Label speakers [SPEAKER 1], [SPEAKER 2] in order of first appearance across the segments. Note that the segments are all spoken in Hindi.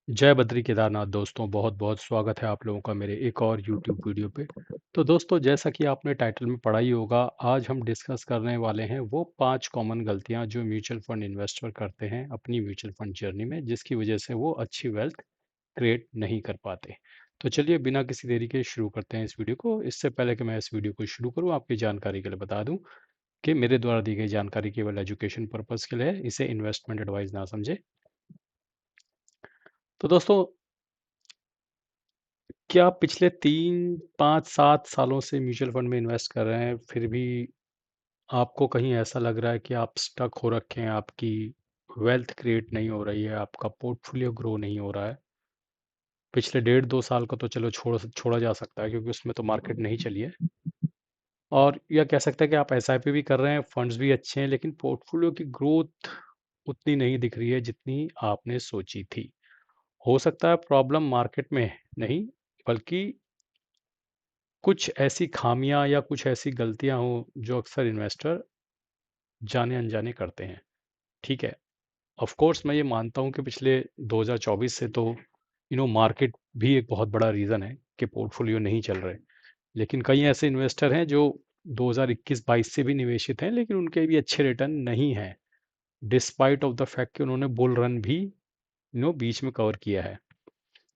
[SPEAKER 1] जय बद्री केदारनाथ दोस्तों, बहुत बहुत स्वागत है आप लोगों का मेरे एक और यूट्यूब वीडियो पे। तो दोस्तों, जैसा कि आपने टाइटल में पढ़ा ही होगा, आज हम डिस्कस करने वाले हैं वो 5 कॉमन गलतियां जो म्यूचुअल फंड इन्वेस्टर करते हैं अपनी म्यूचुअल फंड जर्नी में, जिसकी वजह से वो अच्छी वेल्थ क्रिएट नहीं कर पाते। तो चलिए बिना किसी देरी के शुरू करते हैं इस वीडियो को। इससे पहले कि मैं इस वीडियो को शुरू करूँ, आपकी जानकारी के लिए बता दूं कि मेरे द्वारा दी गई जानकारी केवल एजुकेशन पर्पज़ के लिए है, इसे इन्वेस्टमेंट एडवाइस ना समझे। तो दोस्तों, क्या आप पिछले 3, 5, 7 सालों से म्यूचुअल फंड में इन्वेस्ट कर रहे हैं, फिर भी आपको कहीं ऐसा लग रहा है कि आप स्टक हो रखे हैं, आपकी वेल्थ क्रिएट नहीं हो रही है, आपका पोर्टफोलियो ग्रो नहीं हो रहा है? पिछले 1.5-2 साल को तो चलो छोड़ा जा सकता है क्योंकि उसमें तो मार्केट नहीं चली है। और या कह सकते हैं कि आप एसआईपी भी कर रहे हैं, फंड्स भी अच्छे हैं, लेकिन पोर्टफोलियो की ग्रोथ उतनी नहीं दिख रही है जितनी आपने सोची थी। हो सकता है प्रॉब्लम मार्केट में नहीं, बल्कि कुछ ऐसी खामियां या कुछ ऐसी गलतियां हों जो अक्सर इन्वेस्टर जाने अनजाने करते हैं। ठीक है, ऑफ कोर्स मैं ये मानता हूं कि पिछले 2024 से तो मार्केट भी एक बहुत बड़ा रीज़न है कि पोर्टफोलियो नहीं चल रहे। लेकिन कई ऐसे इन्वेस्टर हैं जो 2021-22 से भी निवेशित हैं, लेकिन उनके भी अच्छे रिटर्न नहीं हैं, डिस्पाइट ऑफ द फैक्ट कि उन्होंने बुल रन भी बीच में कवर किया है।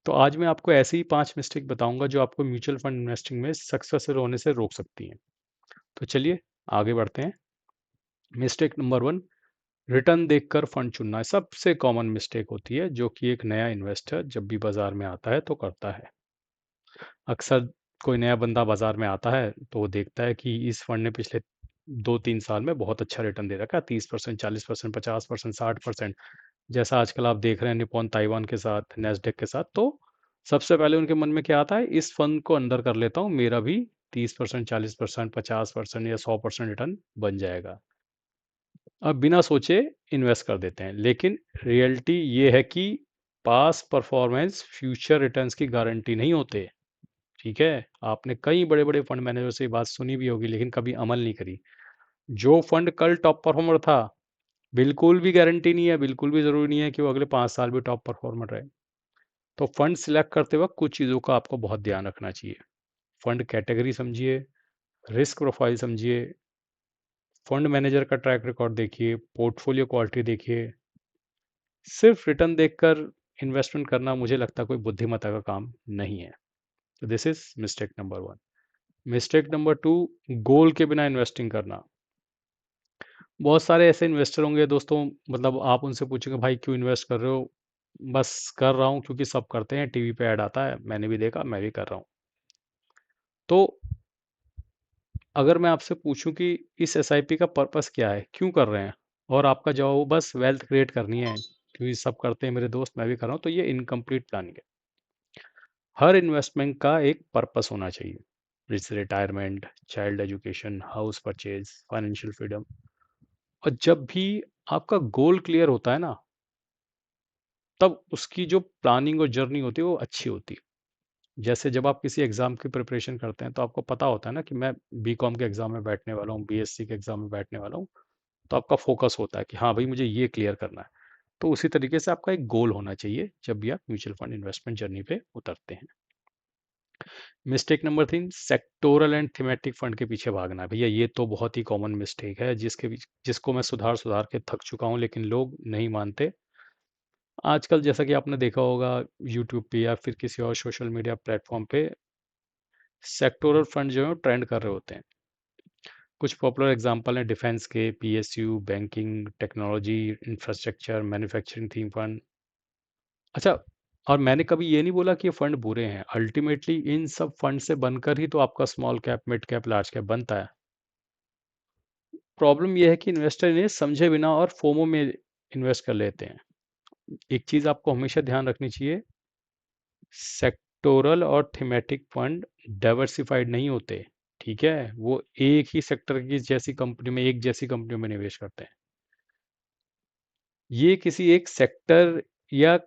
[SPEAKER 1] तो आज मैं आपको ऐसे ही 5 मिस्टेक बताऊंगा जो आपको म्यूचुअल फंड इन्वेस्टिंग में सक्सेसफुल होने से रोक सकती हैं। तो चलिए आगे बढ़ते हैं। मिस्टेक नंबर 1, रिटर्न देखकर फंड चुनना है। सबसे कॉमन मिस्टेक होती है जो कि एक नया इन्वेस्टर जब भी बाजार में आता है तो करता है। अक्सर कोई नया बंदा बाजार में आता है तो वो देखता है कि इस फंड ने पिछले 2-3 साल में बहुत अच्छा रिटर्न दे रखा है, 30%, 40%, 50%, 60%। जैसा आजकल आप देख रहे हैं निपॉन ताइवान के साथ, नेस्डेक के साथ। तो सबसे पहले उनके मन में क्या आता है, इस फंड को अंदर कर लेता हूँ, मेरा भी 30%, 40%, 50% या 100% रिटर्न बन जाएगा। अब बिना सोचे इन्वेस्ट कर देते हैं, लेकिन रियलिटी ये है कि पास परफॉर्मेंस फ्यूचर रिटर्न्स की गारंटी नहीं होते। ठीक है, आपने कई बड़े बड़े फंड मैनेजर से ये बात सुनी भी होगी, लेकिन कभी अमल नहीं करी। जो फंड कल टॉप परफॉर्मर था, बिल्कुल भी गारंटी नहीं है, बिल्कुल भी जरूरी नहीं है कि वो अगले 5 साल भी टॉप परफॉर्मर रहे। तो फंड सिलेक्ट करते वक्त कुछ चीज़ों का आपको बहुत ध्यान रखना चाहिए। फंड कैटेगरी समझिए, रिस्क प्रोफाइल समझिए, फंड मैनेजर का ट्रैक रिकॉर्ड देखिए, पोर्टफोलियो क्वालिटी देखिए। सिर्फ रिटर्न देखकर इन्वेस्टमेंट करना मुझे लगता है कोई बुद्धिमत्ता का काम नहीं है। तो this is mistake number 1। Mistake number 2, गोल के बिना इन्वेस्टिंग करना। बहुत सारे ऐसे इन्वेस्टर होंगे दोस्तों, मतलब आप उनसे पूछेंगे भाई क्यों इन्वेस्ट कर रहे हो? बस कर रहा हूँ क्योंकि सब करते हैं, टीवी पे ऐड आता है, मैंने भी देखा, मैं भी कर रहा हूँ। तो अगर मैं आपसे पूछूं कि इस एसआईपी का पर्पस क्या है, क्यों कर रहे हैं, और आपका जवाब हो बस वेल्थ क्रिएट करनी है क्योंकि सब करते हैं मेरे दोस्त, मैं भी कर रहा हूँ, तो ये इनकम्प्लीट प्लानिंग है। हर इन्वेस्टमेंट का एक पर्पस होना चाहिए, जैसे retirement, child education, house purchase, financial freedom. और जब भी आपका गोल क्लियर होता है ना, तब उसकी जो प्लानिंग और जर्नी होती है वो अच्छी होती है। जैसे जब आप किसी एग्जाम की प्रिपरेशन करते हैं तो आपको पता होता है ना कि मैं बीकॉम के एग्जाम में बैठने वाला हूँ, बीएससी के एग्जाम में बैठने वाला हूँ। तो आपका फोकस होता है कि हाँ भाई मुझे ये क्लियर करना है। तो उसी तरीके से आपका एक गोल होना चाहिए जब भी आप म्यूचुअल फंड इन्वेस्टमेंट जर्नी पे उतरते हैं। Mistake number 3, sectoral and thematic fund के पीछे भागना। भैया ये तो बहुत ही कॉमन मिस्टेक है जिसको मैं सुधार सुधार के थक चुका हूँ, लेकिन लोग नहीं मानते। आजकल जैसा कि आपने देखा होगा यूट्यूब पे या फिर किसी और सोशल मीडिया प्लेटफॉर्म पे, सेक्टोरल फंड जो है ट्रेंड कर रहे होते हैं। कुछ पॉपुलर एग्जांपल हैं डिफेंस के, PSU, banking, technology, infrastructure, manufacturing theme fund. अच्छा, और मैंने कभी ये नहीं बोला कि ये फंड बुरे हैं। अल्टीमेटली इन सब फंड से बनकर ही तो आपका small cap, mid cap, large cap बनता है। प्रॉब्लम ये है कि इन्वेस्टर इन्हें समझे बिना और फोमो में इन्वेस्ट कर लेते हैं। एक चीज आपको हमेशा ध्यान रखनी चाहिए, सेक्टोरल और थीमेटिक फंड डाइवर्सिफाइड नहीं होते। ठीक है, वो एक ही सेक्टर की जैसी कंपनी में, एक जैसी कंपनियों में निवेश करते हैं। ये किसी एक सेक्टर या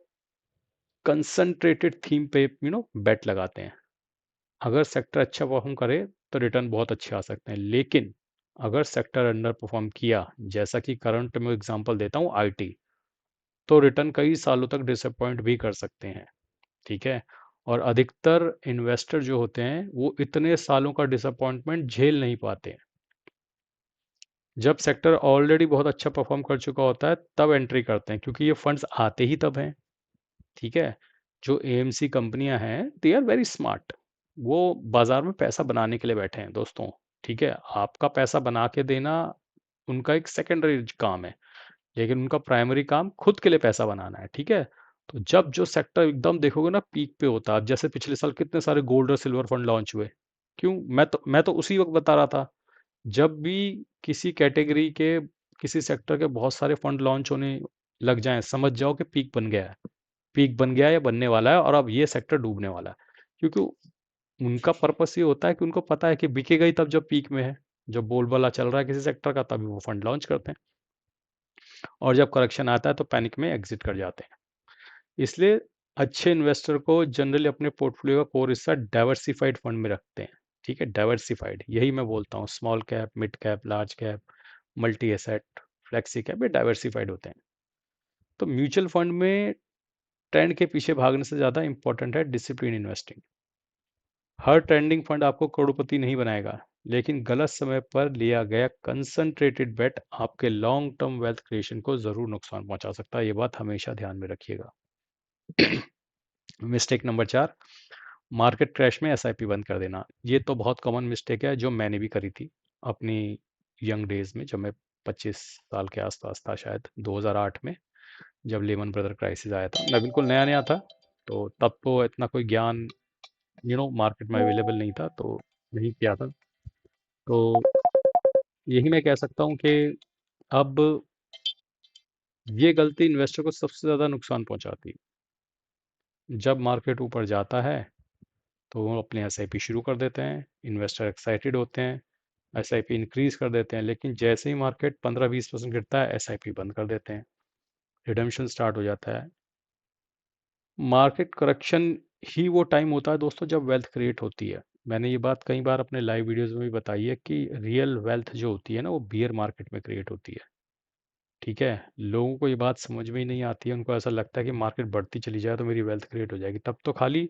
[SPEAKER 1] कंसंट्रेटेड थीम पे बेट लगाते हैं। अगर सेक्टर अच्छा परफॉर्म करे तो रिटर्न बहुत अच्छे आ सकते हैं, लेकिन अगर सेक्टर अंडर परफॉर्म किया, जैसा कि करंट में एग्जांपल देता हूँ आईटी, तो रिटर्न कई सालों तक डिसअपॉइंट भी कर सकते हैं। ठीक है। और अधिकतर इन्वेस्टर जो होते हैं वो इतने सालों का डिसअपॉइंटमेंट झेल नहीं पाते हैं। जब सेक्टर ऑलरेडी बहुत अच्छा परफॉर्म कर चुका होता है तब एंट्री करते हैं, क्योंकि ये फंड्स आते ही तब हैं। ठीक है। जो एएमसी कंपनियां हैं दे आर वेरी स्मार्ट। वो बाजार में पैसा बनाने के लिए बैठे हैं दोस्तों। ठीक है। आपका पैसा बना के देना उनका एक सेकेंडरी काम है, लेकिन उनका प्राइमरी काम खुद के लिए पैसा बनाना है। ठीक है। तो जब जो सेक्टर एकदम देखोगे ना पीक पे होता है, जैसे पिछले साल कितने सारे गोल्ड और सिल्वर फंड लॉन्च हुए। क्यों? मैं तो उसी वक्त बता रहा था, जब भी किसी कैटेगरी के किसी सेक्टर के बहुत सारे फंड लॉन्च होने लग जाएं, समझ जाओ कि पीक बन गया है। पीक बन गया है या बनने वाला है, और अब ये सेक्टर डूबने वाला है। क्योंकि उनका पर्पस ये होता है कि उनको पता है कि बिकेगा ही तब जब पीक में है। जब बोलबाला चल रहा है किसी सेक्टर का तभी वो फंड लॉन्च करते हैं, और जब करेक्शन आता है तो पैनिक में एग्जिट कर जाते हैं। इसलिए अच्छे इन्वेस्टर को जनरली अपने पोर्टफोलियो का कोर हिस्सा डाइवर्सिफाइड फंड में रखते हैं। ठीक है। डाइवर्सिफाइड, यही मैं बोलता हूँ, small cap, mid cap, large cap, multi asset, flexi cap, ये डाइवर्सिफाइड होते हैं। तो म्यूचुअल फंड में ट्रेंड के पीछे भागने से ज़्यादा इंपॉर्टेंट है डिसिप्लिन इन्वेस्टिंग। हर ट्रेंडिंग फंड आपको करोड़पति नहीं बनाएगा, लेकिन गलत समय पर लिया गया कंसंट्रेटेड बेट आपके लॉन्ग टर्म वेल्थ क्रिएशन को जरूर नुकसान पहुंचा सकता है। ये बात हमेशा ध्यान में रखिएगा। मिस्टेक नंबर 4, मार्केट क्रैश में एसआईपी बंद कर देना। ये तो बहुत कॉमन मिस्टेक है, जो मैंने भी करी थी अपनी यंग डेज में, जब मैं 25 साल के आसपास था, शायद 2008 में, जब लेमन ब्रदर क्राइसिस आया था। मैं बिल्कुल नया नया था, तो तब तो इतना कोई ज्ञान मार्केट में अवेलेबल नहीं था, तो नहीं किया था। तो यही मैं कह सकता हूँ कि अब ये गलती इन्वेस्टर को सबसे ज़्यादा नुकसान पहुंचाती है। जब मार्केट ऊपर जाता है तो वो अपने एसआईपी शुरू कर देते हैं, इन्वेस्टर एक्साइटेड होते हैं, एसआईपी इंक्रीज कर देते हैं, लेकिन जैसे ही मार्केट 15-20% गिरता है एसआईपी बंद कर देते हैं, रिडम्पशन स्टार्ट हो जाता है। मार्केट करेक्शन ही वो टाइम होता है दोस्तों जब वेल्थ क्रिएट होती है। मैंने ये बात कई बार अपने लाइव वीडियोस में भी बताई है कि रियल वेल्थ जो होती है ना वो बियर मार्केट में क्रिएट होती है। ठीक है। लोगों को ये बात समझ में ही नहीं आती है, उनको ऐसा लगता है कि मार्केट बढ़ती चली जाए तो मेरी वेल्थ क्रिएट हो जाएगी, तब तो खाली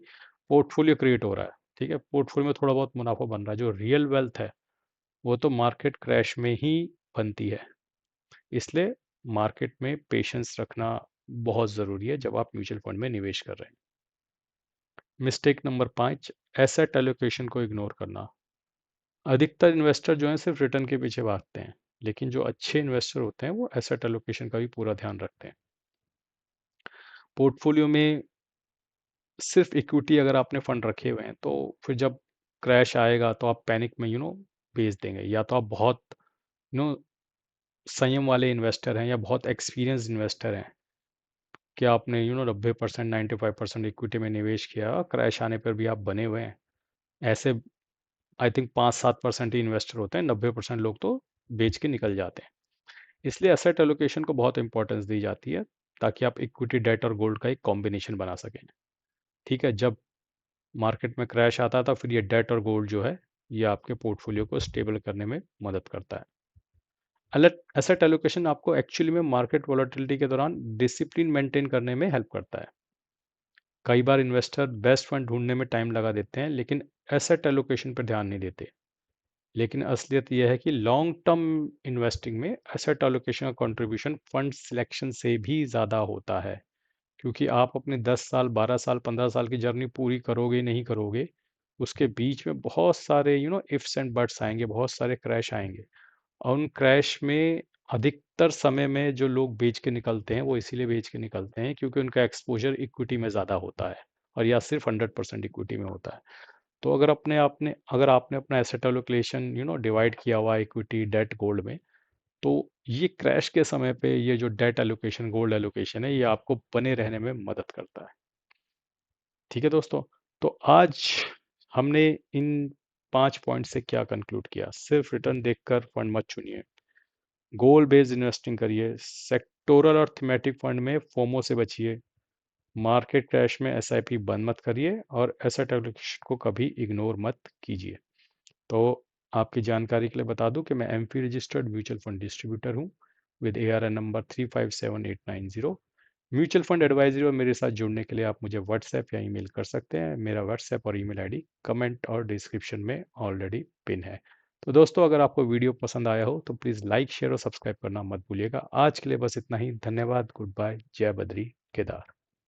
[SPEAKER 1] पोर्टफोलियो क्रिएट हो रहा है। ठीक है। पोर्टफोलियो में थोड़ा बहुत मुनाफा बन रहा है। जो रियल वेल्थ है वो तो मार्केट क्रैश में ही बनती है। इसलिए मार्केट में पेशेंस रखना बहुत ज़रूरी है जब आप म्यूचुअल फंड में निवेश कर रहे हैं। मिस्टेक नंबर 5, एसेट एलोकेशन को इग्नोर करना। अधिकतर इन्वेस्टर जो हैं सिर्फ रिटर्न के पीछे भागते हैं, लेकिन जो अच्छे इन्वेस्टर होते हैं वो एसेट एलोकेशन का भी पूरा ध्यान रखते हैं। पोर्टफोलियो में सिर्फ इक्विटी अगर आपने फंड रखे हुए हैं तो फिर जब क्रैश आएगा तो आप पैनिक में बेच देंगे, या तो आप बहुत यू नो संयम वाले इन्वेस्टर हैं या बहुत एक्सपीरियंस इन्वेस्टर हैं कि आपने 90% 95% इक्विटी में निवेश किया, क्रैश आने पर भी आप बने हुए हैं। ऐसे आई थिंक 5-7% ही इन्वेस्टर होते हैं, 90% लोग तो बेच के निकल जाते हैं। इसलिए एसेट एलोकेशन को बहुत इंपॉर्टेंस दी जाती है, ताकि आप इक्विटी, डेट और गोल्ड का एक कॉम्बिनेशन बना सकें। ठीक है। जब मार्केट में क्रैश आता था फिर ये डेट और गोल्ड जो है ये आपके पोर्टफोलियो को स्टेबल करने में मदद करता है। अलर्ट एसेट एलोकेशन आपको एक्चुअली में मार्केट वॉलेटिलिटी के दौरान डिसिप्लिन मेंटेन करने में हेल्प करता है। कई बार इन्वेस्टर बेस्ट फंड ढूंढने में टाइम लगा देते हैं, लेकिन एसेट एलोकेशन पर ध्यान नहीं देते। लेकिन असलियत यह है कि लॉन्ग टर्म इन्वेस्टिंग में एसेट एलोकेशन का कंट्रीब्यूशन फंड सिलेक्शन से भी ज़्यादा होता है। क्योंकि आप अपने 10 साल, 12 साल, 15 साल की जर्नी पूरी करोगे नहीं करोगे, उसके बीच में बहुत सारे इफ्स एंड बट्स आएंगे, बहुत सारे क्रैश आएंगे। और उन क्रैश में अधिकतर समय में जो लोग बेच के निकलते हैं वो इसीलिए बेच के निकलते हैं क्योंकि उनका एक्सपोजर इक्विटी में ज़्यादा होता है, और या सिर्फ 100% इक्विटी में होता है। तो अगर आपने अपना एसेट एलोकेशन डिवाइड किया हुआ इक्विटी, डेट, गोल्ड में, तो ये क्रैश के समय पे ये जो डेट एलोकेशन, गोल्ड एलोकेशन है, ये आपको बने रहने में मदद करता है। ठीक है दोस्तों। तो आज हमने इन 5 पॉइंट से क्या कंक्लूड किया? सिर्फ रिटर्न देखकर फंड मत चुनिए, गोल बेस्ड इन्वेस्टिंग करिए, सेक्टोरल और थीमेटिक फंड में फोमो से बचिए, मार्केट क्रैश में एसआईपी बंद मत करिए, और एसेट एलोकेशन को कभी इग्नोर मत कीजिए। तो आपकी जानकारी के लिए बता दूं कि मैं AMFI registered mutual fund distributor हूं with ARN number 357890। Mutual fund advisory और मेरे साथ जुड़ने के लिए आप मुझे व्हाट्सएप या ईमेल कर सकते हैं। मेरा व्हाट्सएप और ईमेल आईडी कमेंट और डिस्क्रिप्शन में ऑलरेडी पिन है। तो दोस्तों, अगर आपको वीडियो पसंद आया हो तो प्लीज़ लाइक, शेयर और सब्सक्राइब करना मत भूलिएगा। आज के लिए बस इतना ही। धन्यवाद। Good bye. जय बद्री केदार।